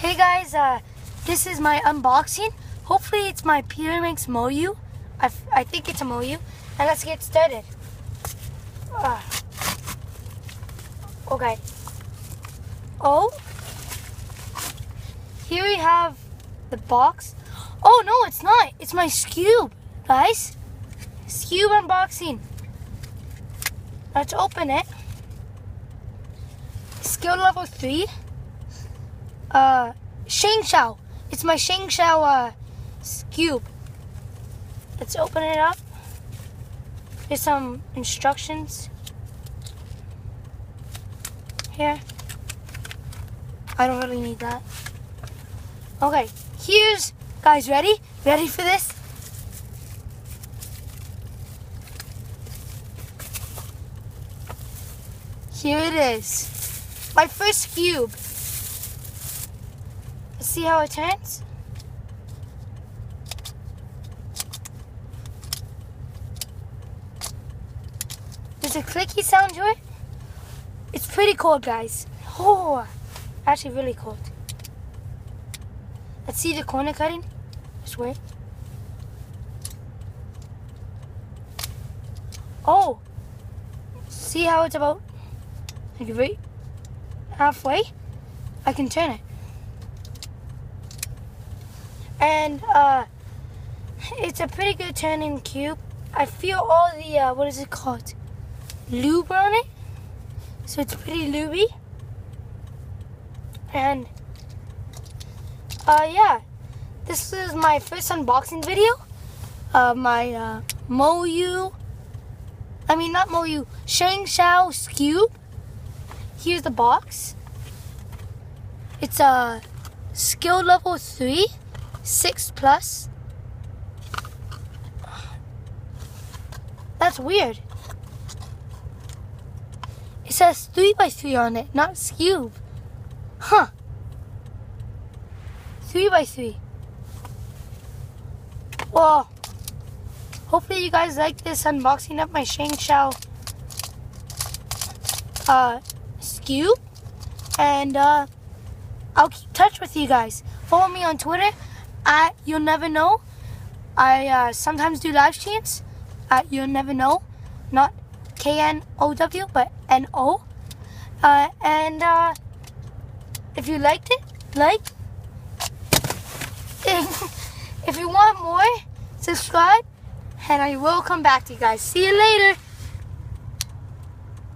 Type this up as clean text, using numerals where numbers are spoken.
Hey guys, this is my unboxing. Hopefully it's my Peter Makes Moyu. I think it's a Moyu. And let's get started. Okay. Oh. Here we have the box. Oh no, it's not. It's my skewb, guys. Skewb unboxing. Let's open it. Skill level 3. Shengshou. It's my shengshou skewb. Let's open it up. There's some instructions here. I don't really need that. Okay, here's, guys, ready? Ready for this? Here it is. My first skewb. Let's see how it turns. There's a clicky sound to it. It's pretty cold, guys. Oh, actually really cold. Let's see the corner cutting. Just wait. Oh, see how it's about like right halfway? I can turn it. And it's a pretty good turning cube. I feel all the, what is it called? Lube on it. So it's pretty lubey. And yeah, this is my first unboxing video of my Moyu, not Moyu, shengshou skewb. Here's the box. It's a skill level 3, 6+. That's weird. It says 3x3 on it, not skewb. Huh. 3x3. Well, hopefully you guys like this unboxing of my shengshou skewb. And I'll keep in touch with you guys. Follow me on Twitter at You'll Never Know. I sometimes do live streams at You'll Never Know. Not KNOW, but NO. And if you liked it, like. If you want more, subscribe. And I will come back to you guys. See you later.